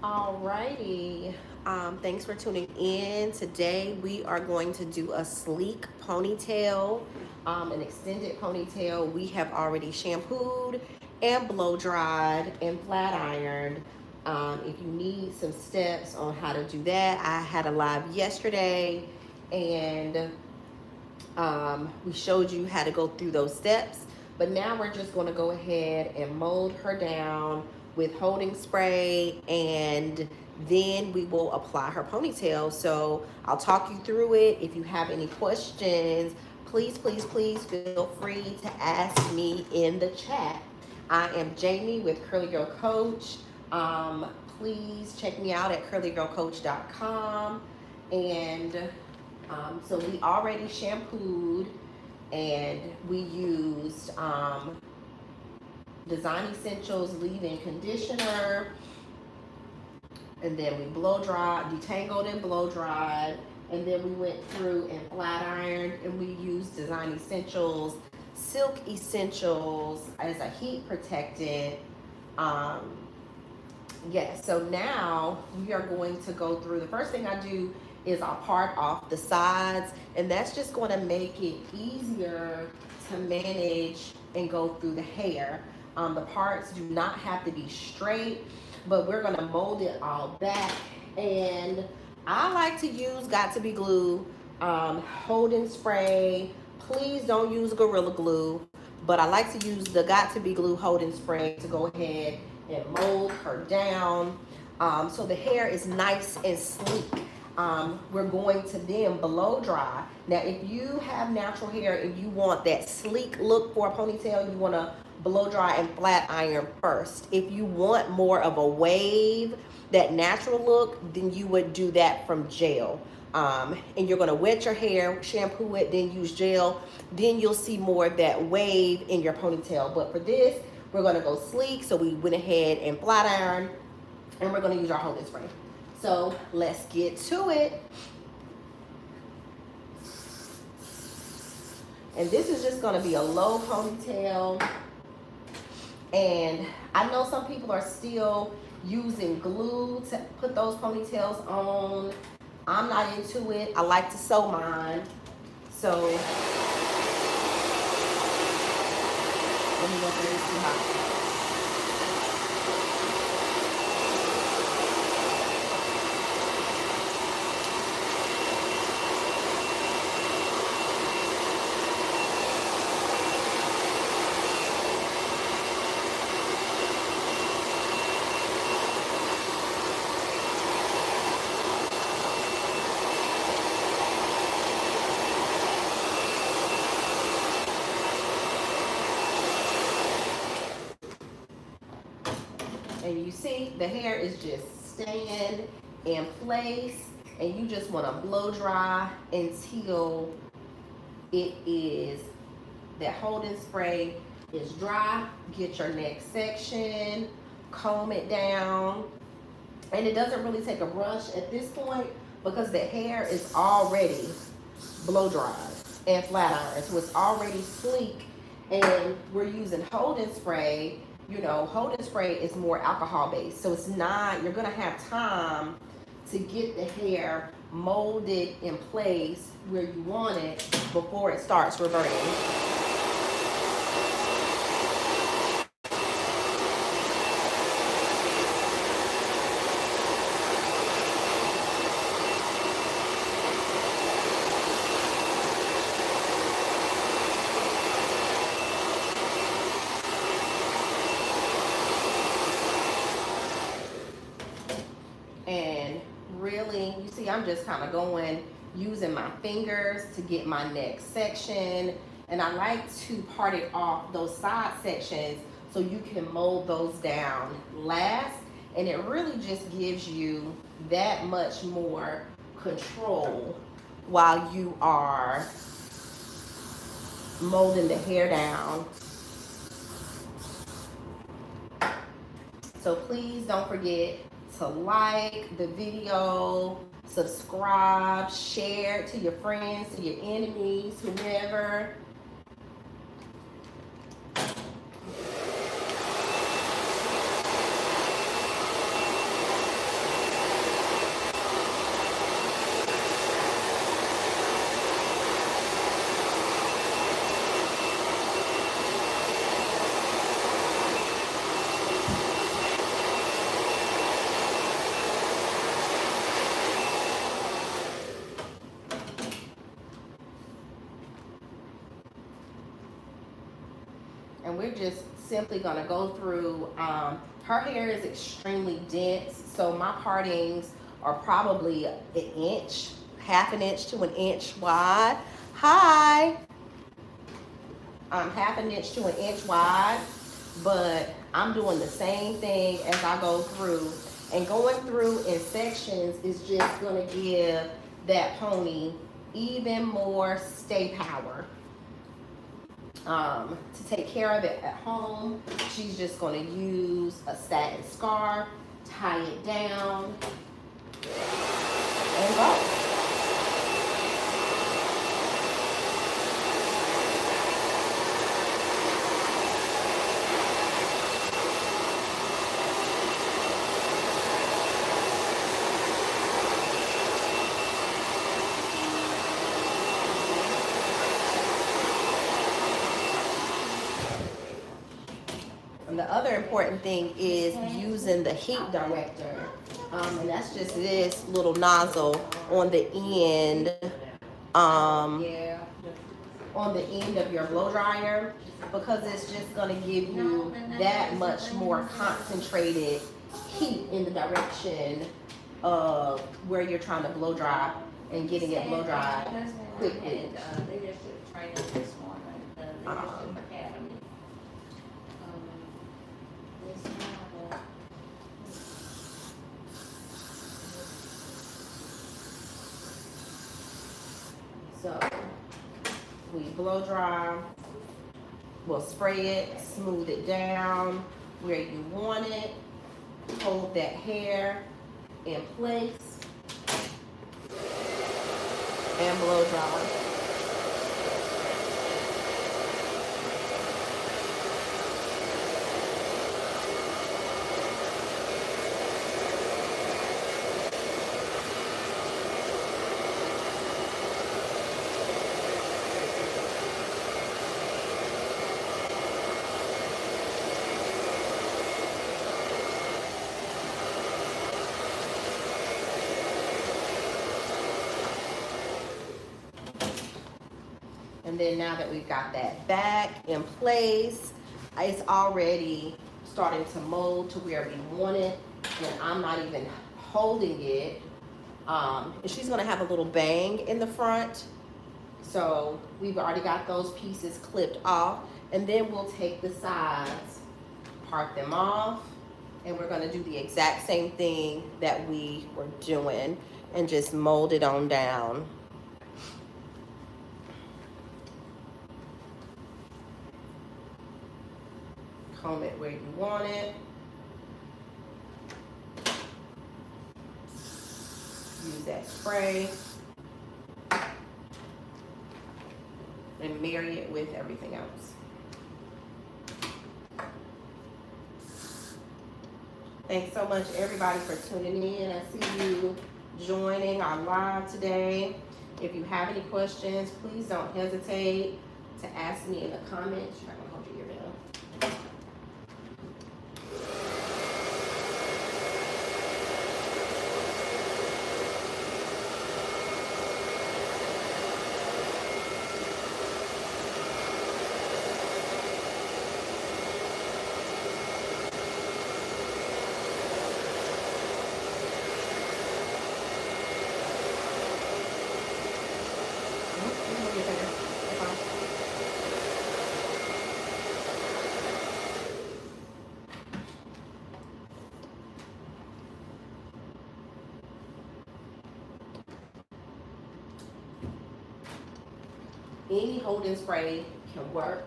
Alrighty. Thanks for tuning in. Today we are going to do a sleek ponytail, an extended ponytail. We have already shampooed and blow dried and flat ironed. If you need some steps on how to do that, I had a live yesterday and we showed you how to go through those steps. But now we're just going to go ahead and mold her down with holding spray, and then we will apply her ponytail. So I'll talk you through it. If you have any questions, please, please, please feel free to ask me in the chat. I am Jamie with Curly Girl Coach. Please check me out at curlygirlcoach.com. And so we already shampooed and we used Design Essentials leave-in conditioner, and then we blow dried, detangled and blow dried, and then we went through and flat ironed, and we used Design Essentials Silk Essentials as a heat protectant. Yes, so now we are going to go through. The first thing I do is I'll part off the sides, and that's just going to make it easier to manage and go through the hair. The parts do not have to be straight, but we're going to mold it all back. And I like to use Got to Be Glue, Hold Spray. Please don't use Gorilla Glue, but I like to use the Got to Be Glue Hold Spray to go ahead and mold her down, so the hair is nice and sleek. We're going to then blow dry. Now, if you have natural hair and you want that sleek look for a ponytail, you want to blow dry and flat iron first. If you want more of a wave, that natural look, then you would do that from gel. And you're going to wet your hair, shampoo it, then use gel. Then you'll see more of that wave in your ponytail. But for this, we're going to go sleek. So we went ahead and flat iron, and we're going to use our holding spray. So let's get to it. And this is just going to be a low ponytail. And I know some people are still using glue to put those ponytails on. I'm not into it. I like to sew mine. So let me know if it's too hot. And you see the hair is just staying in place, and you just want to blow dry until it is, that holding spray is dry. Get your next section, comb it down, and it doesn't really take a brush at this point because the hair is already blow dried and flat ironed, so it's already sleek. And we're using holding spray. You know, holding spray is more alcohol based, so it's not, you're gonna have time to get the hair molded in place where you want it before it starts reverting. And really, you see, I'm just kind of going, using my fingers to get my next section. And I like to part it off those side sections so you can mold those down last. And it really just gives you that much more control while you are molding the hair down. So please don't forget to like the video, subscribe, share it to your friends, to your enemies, whomever. And we're just simply gonna go through, her hair is extremely dense, so my partings are probably an inch, half an inch to an inch wide. Hi. Half an inch to an inch wide, but I'm doing the same thing as I go through. And going through in sections is just gonna give that pony even more stay power. To take care of it at home, she's just gonna use a satin scarf, tie it down, and go. And the other important thing is using the heat director. And that's just this little nozzle on the end, on the end of your blow dryer, because it's just gonna give you that much more concentrated heat in the direction of where you're trying to blow dry and getting it blow dry quickly. So we blow dry, we'll spray it, smooth it down where you want it, hold that hair in place, and blow dry. And then now that we've got that back in place, it's already starting to mold to where we want it. And I'm not even holding it. And she's gonna have a little bang in the front. So we've already got those pieces clipped off. And then we'll take the sides, part them off, and we're gonna do the exact same thing that we were doing and just mold it on down. Comb it where you want it. Use that spray and marry it with everything else. Thanks so much, everybody, for tuning in. I see you joining our live today. If you have any questions, please don't hesitate to ask me in the comments. I'm gonna hold your ear down. Any holding spray can work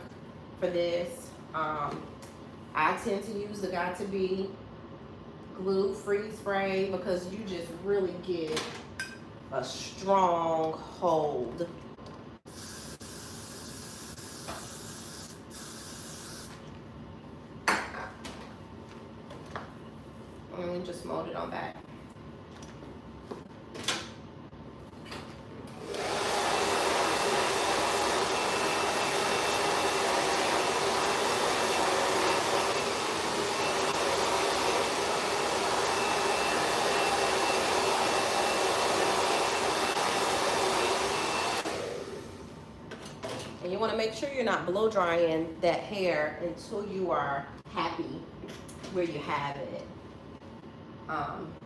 for this. I tend to use the Got to Be glue-free spray because you just really get a strong hold. And just mold it on back. And you want to make sure you're not blow drying that hair until you are happy where you have it.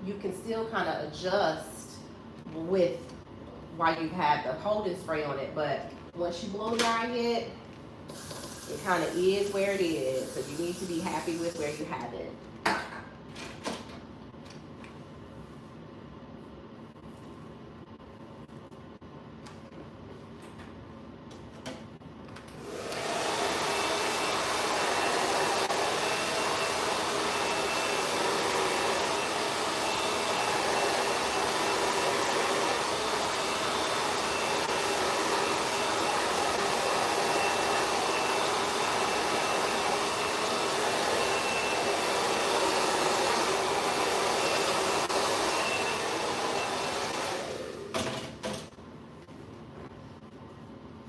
You can still kind of adjust with while you have the holding spray on it, but once you blow dry it, it kind of is where it is. So you need to be happy with where you have it.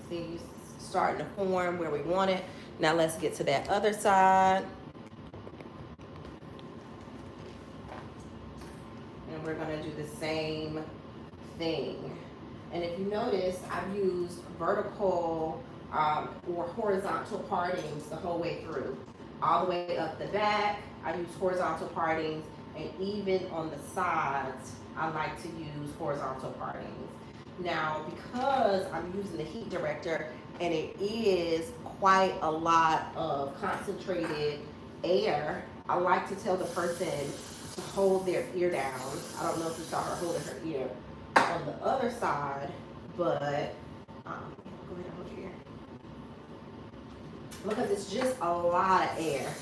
See, starting to form where we want it. Now let's get to that other side. And we're gonna do the same thing. And if you notice, I've used vertical or horizontal partings the whole way through. All the way up the back, I use horizontal partings, and even on the sides, I like to use horizontal partings. Now, because I'm using the heat director and it is quite a lot of concentrated air, I like to tell the person to hold their ear down. I don't know if you saw her holding her ear on the other side, but go ahead and hold your ear. Because it's just a lot of air.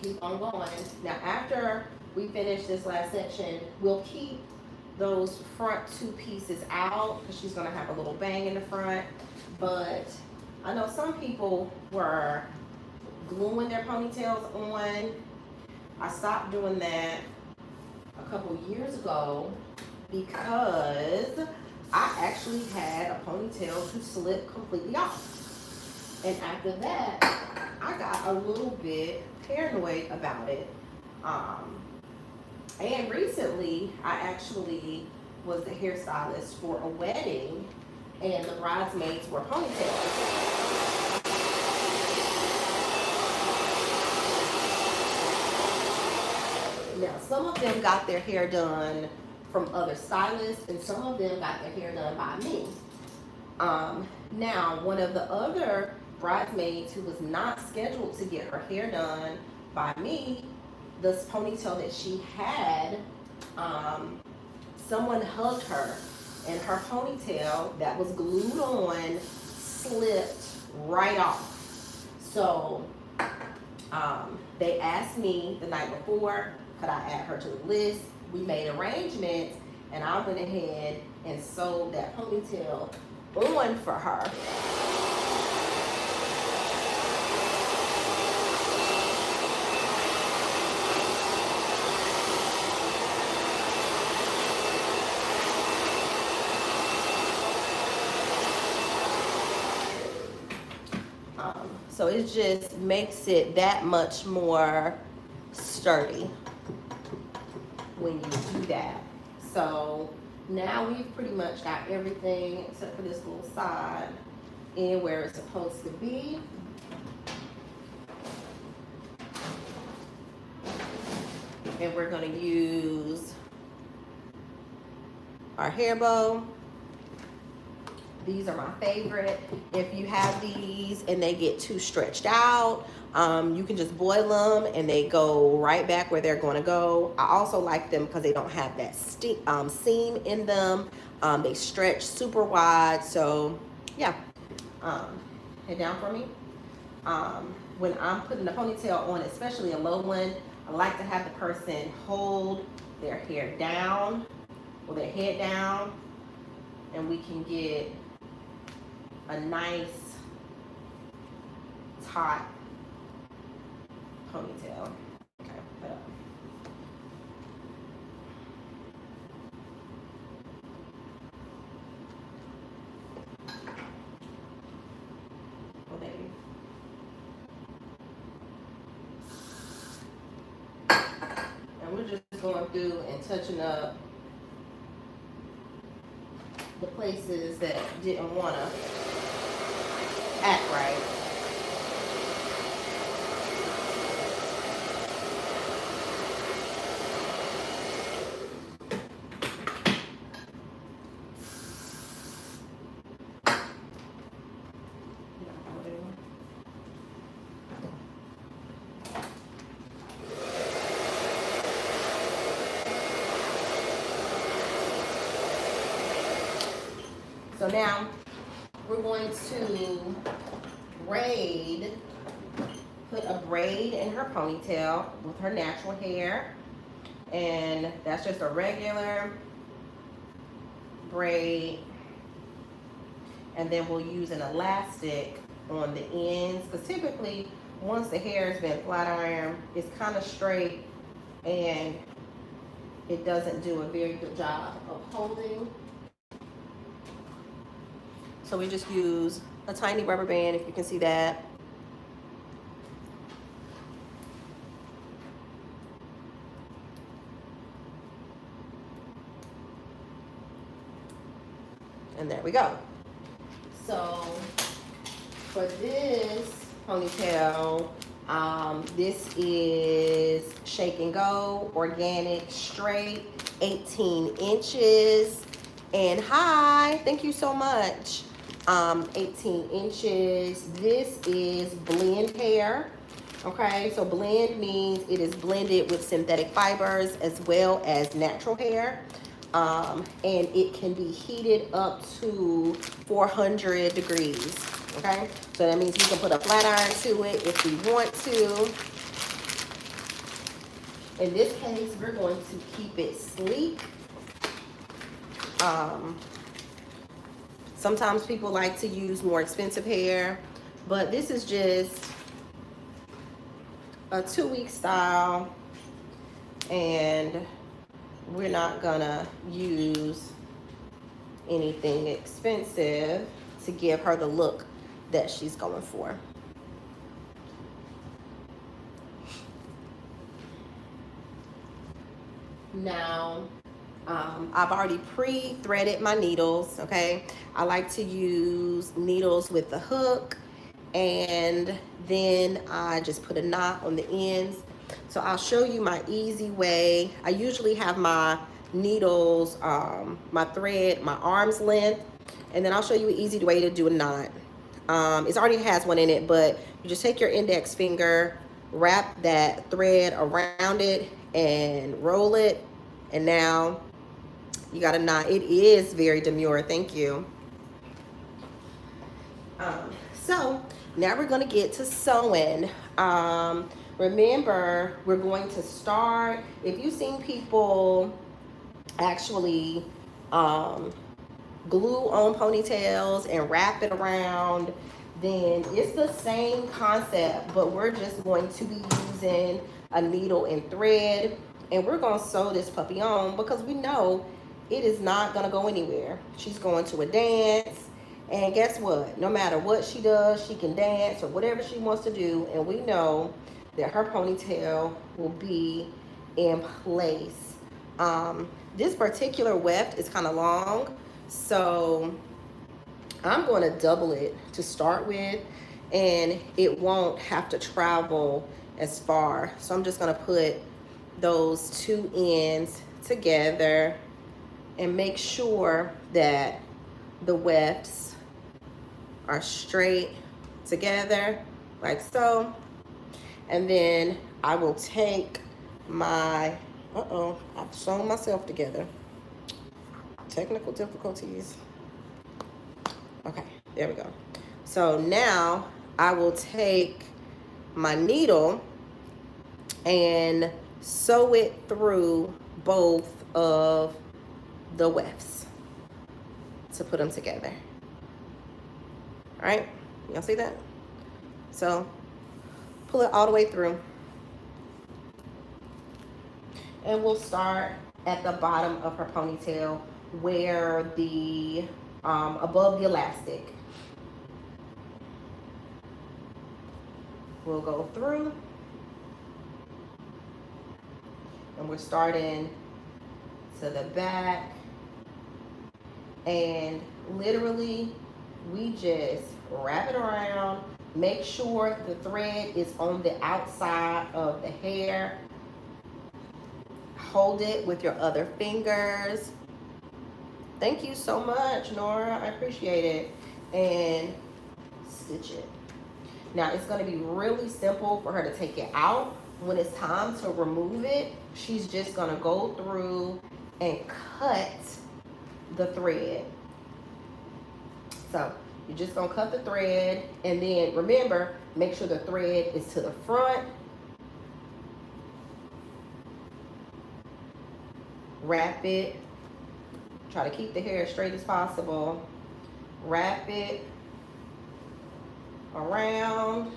Keep on going. Now after we finish this last section, we'll keep those front two pieces out because she's going to have a little bang in the front. But I know some people were gluing their ponytails on. I stopped doing that a couple years ago because I actually had a ponytail to slip completely off. And after that, I got a little bit paranoid about it. And recently, I actually was the hairstylist for a wedding, and the bridesmaids were ponytails. Now, some of them got their hair done from other stylists, and some of them got their hair done by me. Now, one of the other bridesmaids who was not scheduled to get her hair done by me, this ponytail that she had, someone hugged her, and her ponytail that was glued on slipped right off. So they asked me the night before, could I add her to the list? We made arrangements, and I went ahead and sewed that ponytail on for her. So it just makes it that much more sturdy when you do that. So now we've pretty much got everything except for this little side in where it's supposed to be. And we're going to use our hair bow. These are my favorite. If you have these and they get too stretched out, you can just boil them and they go right back where they're going to go. I also like them because they don't have that seam in them. They stretch super wide. So yeah, head down for me. When I'm putting the ponytail on, especially a low one, I like to have the person hold their hair down or their head down, and we can get a nice taut ponytail. Okay, put up. Oh, baby. And we're just going through and touching up the places that didn't want to act right. So now we're going to braid, put a braid in her ponytail with her natural hair. And that's just a regular braid. And then we'll use an elastic on the ends, because typically once the hair has been flat ironed, it's kind of straight and it doesn't do a very good job of holding. So we just use a tiny rubber band, if you can see that. And there we go. So for this ponytail, this is Shake and Go, organic, straight, 18 inches. And hi, thank you so much. 18 inches. This is blend hair. Okay, so blend means it is blended with synthetic fibers as well as natural hair. And it can be heated up to 400 degrees. Okay, so that means we can put a flat iron to it if we want to. In this case, we're going to keep it sleek. Sometimes people like to use more expensive hair, but this is just a 2-week style, and we're not gonna use anything expensive to give her the look that she's going for. Now, I've already pre-threaded my needles, okay? I like to use needles with the hook, and then I just put a knot on the ends. So I'll show you my easy way. I usually have my needles, my thread, my arm's length, and then I'll show you an easy way to do a knot. It already has one in it, but you just take your index finger, wrap that thread around it, and roll it, and now you got a knot. It is very demure, thank you. So now we're gonna get to sewing. Remember, we're going to start, if you've seen people actually glue on ponytails and wrap it around, then it's the same concept, but we're just going to be using a needle and thread, and we're gonna sew this puppy on because we know it is not gonna go anywhere. She's going to a dance, and guess what? No matter what she does, she can dance or whatever she wants to do, and we know that her ponytail will be in place. This particular weft is kind of long, so I'm going to double it to start with, and it won't have to travel as far. So I'm just going to put those two ends together and make sure that the wefts are straight together like so. And then I will take my, I've sewn myself together. Technical difficulties. Okay, there we go. So now I will take my needle and sew it through both of the wefts to put them together. All right, y'all see that? So pull it all the way through. And we'll start at the bottom of her ponytail where the, above the elastic. We'll go through and we're starting to the back, and literally we just wrap it around. Make sure the thread is on the outside of the hair. Hold it with your other fingers. Thank you so much, Nora. I appreciate it. And stitch it. Now it's going to be really simple for her to take it out. When it's time to remove it, she's just going to go through and cut the thread. So you're just going to cut the thread, and then remember, make sure the thread is to the front. Wrap it. Try to keep the hair as straight as possible. Wrap it around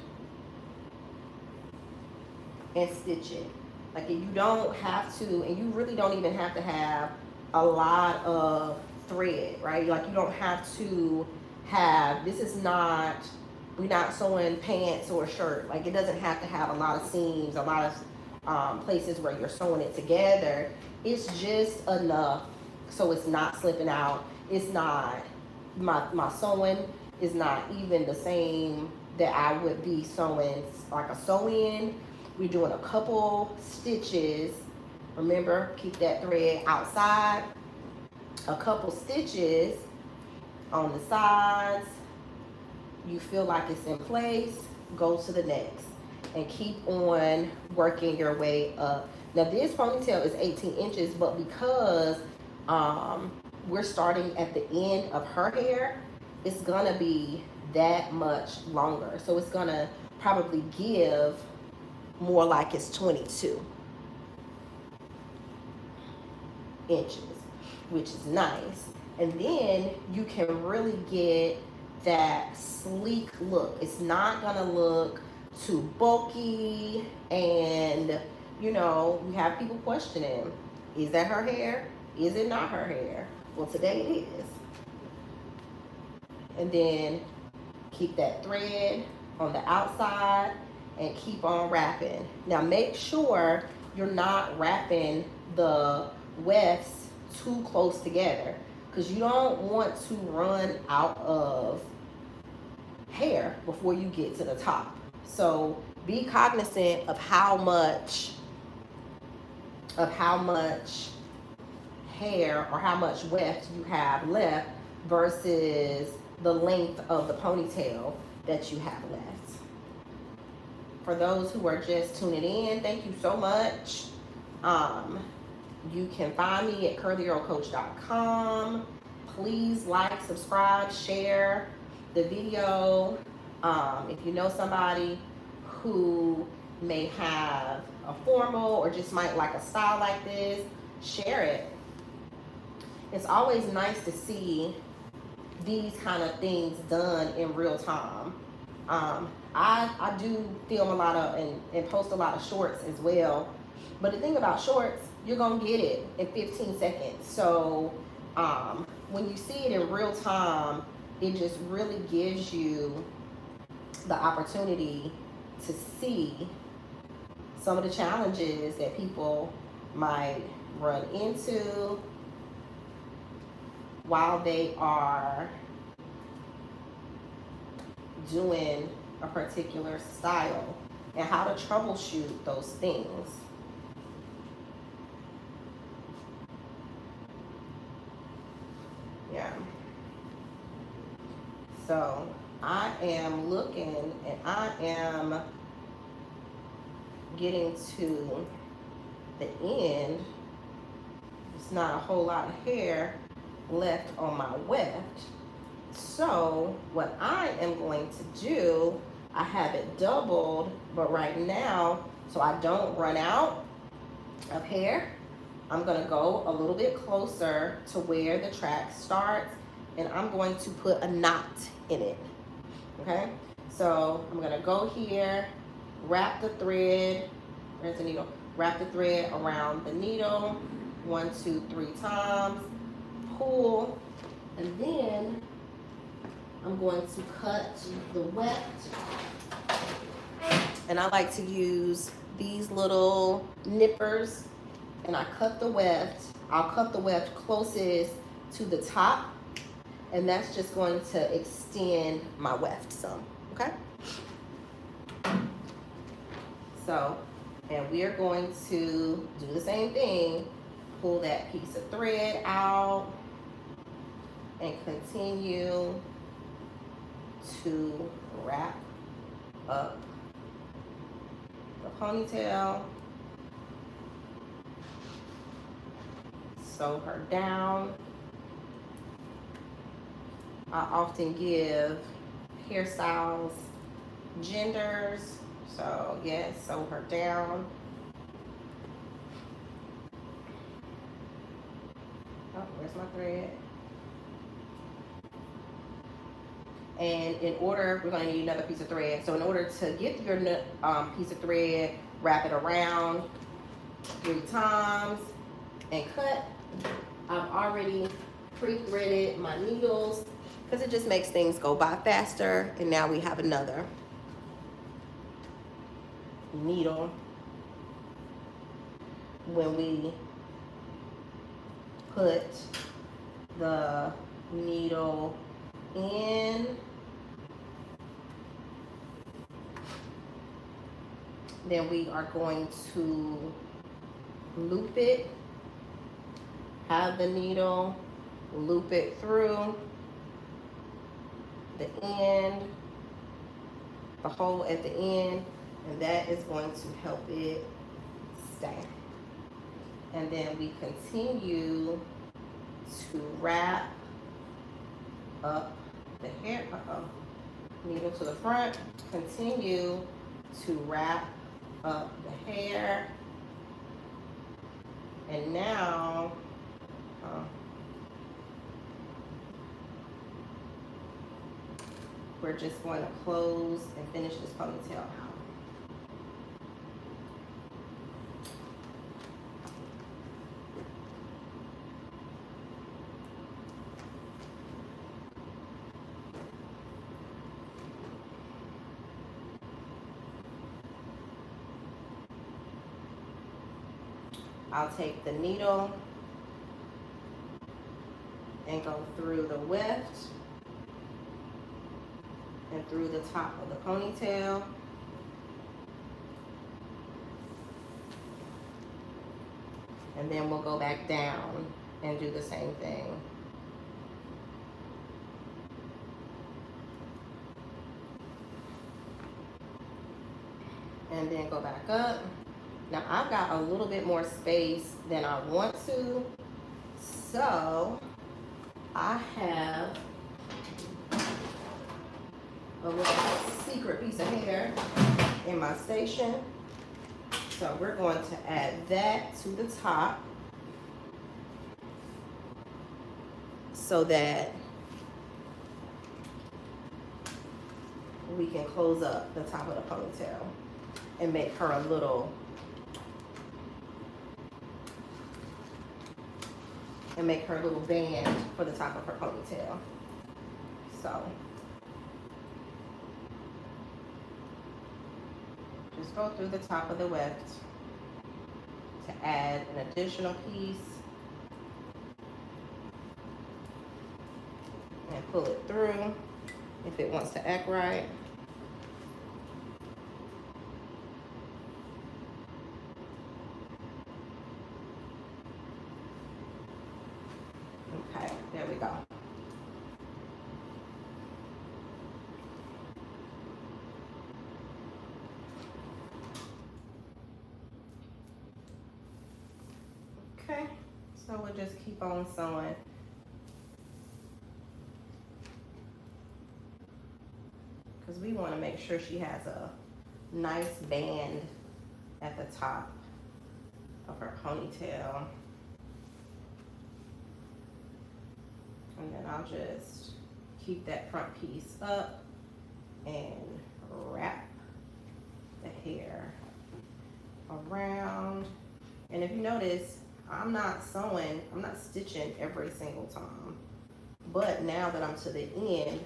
and stitch it. Like, you don't have to, and you really don't even have to have a lot of thread, right? Like, you don't have to have, this is not, we're not sewing pants or a shirt. Like, it doesn't have to have a lot of seams, a lot of places where you're sewing it together. It's just enough so it's not slipping out. It's not, my sewing is not even the same that I would be sewing like a sew-in. We're doing a couple stitches. Remember, keep that thread outside. A couple stitches on the sides. You feel like it's in place, go to the next and keep on working your way up. Now this ponytail is 18 inches, but because we're starting at the end of her hair, it's gonna be that much longer. So it's gonna probably give more like it's 22 inches, which is nice. And then you can really get that sleek look. It's not gonna look too bulky, and you know, you have people questioning, is that her hair? Is it not her hair? Well, today it is. And then keep that thread on the outside and keep on wrapping. Now make sure you're not wrapping the wefts too close together, because you don't want to run out of hair before you get to the top. So be cognizant of how much hair or how much weft you have left versus the length of the ponytail that you have left. For those who are just tuning in, thank you so much. You can find me at curlygirlcoach.com. Please like, subscribe, share the video. If you know somebody who may have a formal or just might like a style like this, share it. It's always nice to see these kind of things done in real time. I do film a lot of and post a lot of shorts as well. But the thing about shorts, you're gonna get it in 15 seconds. So when you see it in real time, it just really gives you the opportunity to see some of the challenges that people might run into while they are doing a particular style, and how to troubleshoot those things. Yeah. So I am looking, and I am getting to the end. It's not a whole lot of hair left on my weft. So what I am going to do, I have it doubled, but right now, so I don't run out of hair, I'm gonna go a little bit closer to where the track starts, and I'm going to put a knot in it. Okay, so I'm gonna go here, wrap the thread, where's the needle? Wrap the thread around the needle, 1, 2, 3 times, pull, and then I'm going to cut the weft. And I like to use these little nippers, and I cut the weft. I'll cut the weft closest to the top, and that's just going to extend my weft some, okay? So, and we are going to do the same thing. Pull that piece of thread out and continue to wrap up the ponytail. Sew her down. I often give hairstyles genders. So yes, sew her down. Oh, where's my thread? And in order, we're going to need another piece of thread. So in order to get your piece of thread, wrap it around 3 times and cut. I've already pre-threaded my needles because it just makes things go by faster. And now we have another needle. When we put the needle in, then we are going to loop it, have the needle, loop it through the end, the hole at the end, and that is going to help it stay. And then we continue to wrap up the hair. Needle to the front. Continue to wrap up the hair. And now, we're just going to close and finish this ponytail out. I'll take the needle and go through the weft and through the top of the ponytail. And then we'll go back down and do the same thing. And then go back up. Now I've got a little bit more space than I want to, so I have a little secret piece of hair in my station. So we're going to add that to the top so that we can close up the top of the ponytail and make her a little band for the top of her ponytail. So just go through the top of the weft to add an additional piece and pull it through if it wants to act right. Okay, there we go. Okay, so we'll just keep on sewing. Because we want to make sure she has a nice band at the top of her ponytail. And then I'll just keep that front piece up and wrap the hair around. And if you notice, I'm not sewing, I'm not stitching every single time. But now that I'm to the end,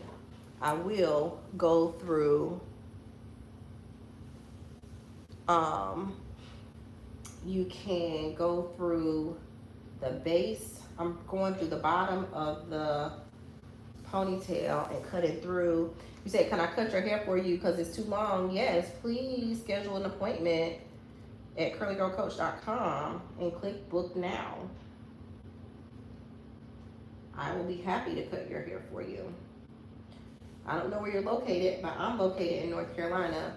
I will go through, you can go through the base. I'm going through the bottom of the ponytail and cut it through. You say, can I cut your hair for you because it's too long? Yes, please schedule an appointment at curlygirlcoach.com and click book now. I will be happy to cut your hair for you. I don't know where you're located, but I'm located in North Carolina.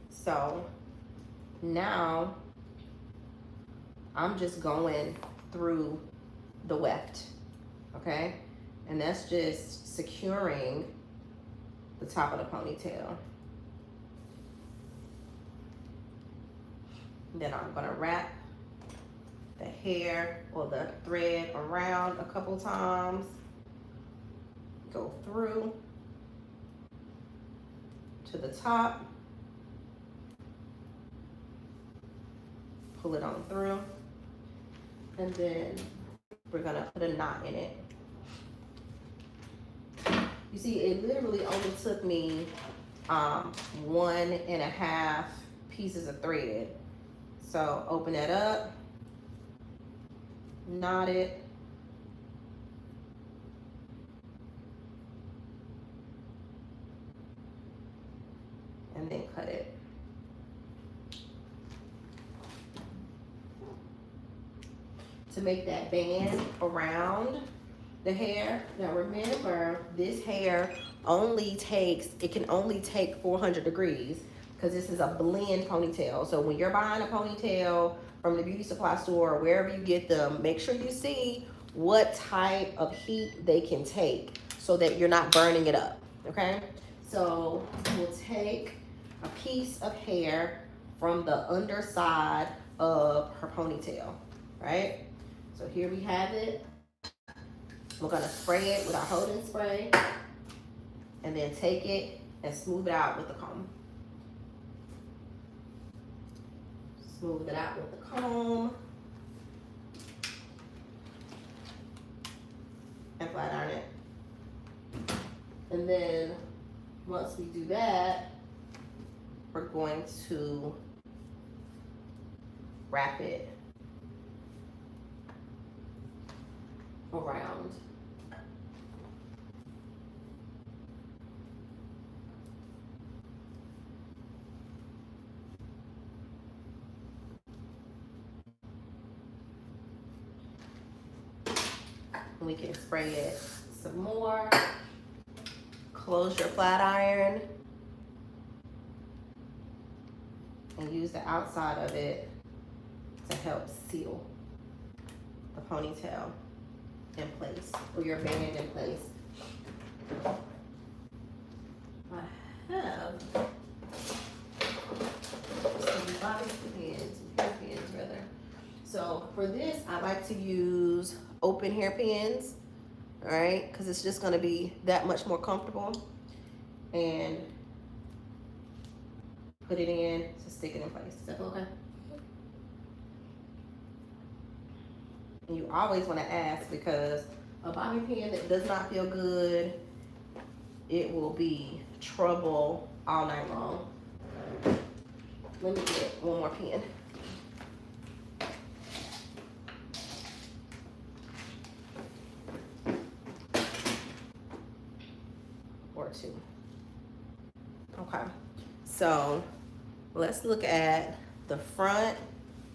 So now I'm just going through the weft, okay? And that's just securing the top of the ponytail. Then I'm gonna wrap the hair or the thread around a couple times, go through to the top, pull it on through, and then we're gonna put a knot in it. You see, it literally only took me 1.5 pieces of thread. So open that up, knot it, and then cut it. To make that band around the hair. Now remember, this hair only takes, it can only take 400 degrees because this is a blend ponytail. So when you're buying a ponytail from the beauty supply store or wherever you get them, make sure you see what type of heat they can take so that you're not burning it up, okay? So we'll take a piece of hair from the underside of her ponytail, right? So here we have it. We're gonna spray it with our holding spray and then take it and smooth it out with the comb. Smooth it out with the comb and flat iron it. And then once we do that, we're going to wrap it around. We can spray it some more. Close your flat iron and use the outside of it to help seal the ponytail in place, or your band in place. I have some bobby pins, hair pins rather. So for this, I like to use open hair pins, all right, because it's just going to be that much more comfortable. And put it in to stick it in place. Is that feel okay? And you always want to ask, because a bobby pin that does not feel good, it will be trouble all night long. Let me get one more pin. Or two. Okay, so let's look at the front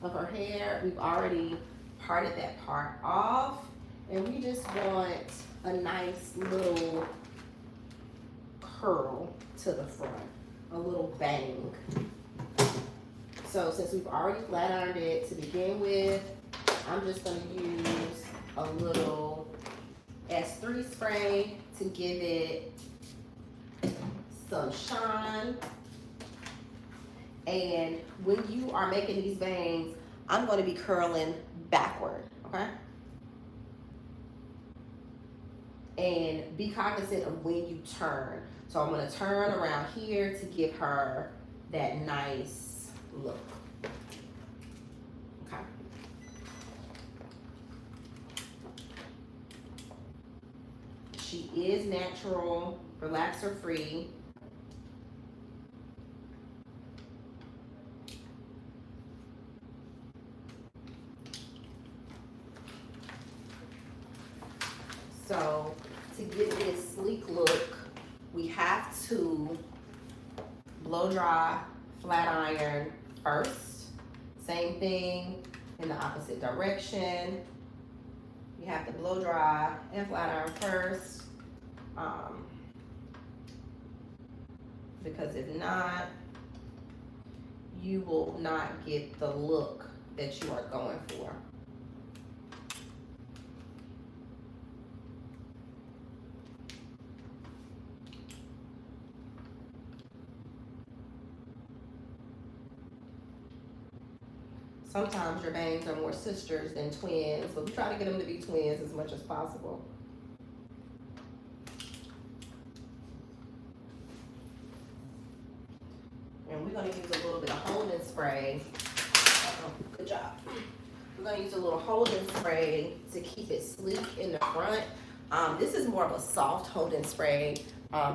of her hair. We've already parted that part off, and we just want a nice little curl to the front, a little bang. So since we've already flat ironed it to begin with, I'm just going to use a little S3 spray to give it some shine. And when you are making these bangs, I'm going to be curling backward, okay? and be cognizant of when you turn. So I'm gonna turn around here to give her that nice look. Okay. She is natural, relaxer free. So to get this sleek look, we have to blow dry, flat iron first. Same thing in the opposite direction. You have to blow dry and flat iron first. Because if not, you will not get the look that you are going for. Sometimes your bangs are more sisters than twins, but we try to get them to be twins as much as possible. And we're going to use a little bit of holding spray. Good job. We're going to use a little holding spray to keep it sleek in the front. This is more of a soft holding spray.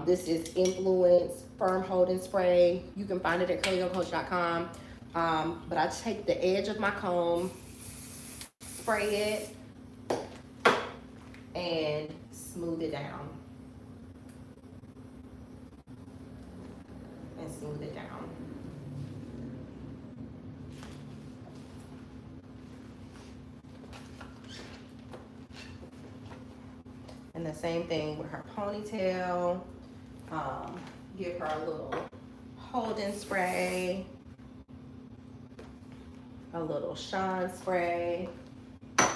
This is Influence Firm Holding Spray. You can find it at curlygocoach.com. But I take the edge of my comb, spray it, and smooth it down. And smooth it down. And the same thing with her ponytail. Give her a little holding spray, a little shine spray. To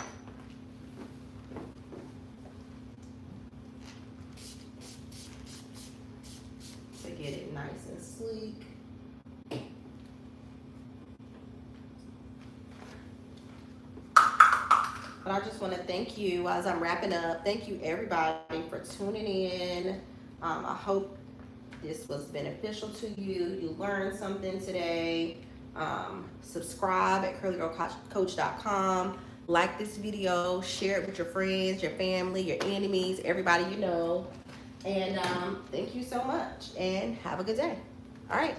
get it nice and sleek. But I just want to thank you as I'm wrapping up. Thank you everybody for tuning in. I hope this was beneficial to you. You learned something today. Subscribe at curlygocoach.com. Like this video, share it with your friends, your family, your enemies, everybody you know. And thank you so much and have a good day. All right.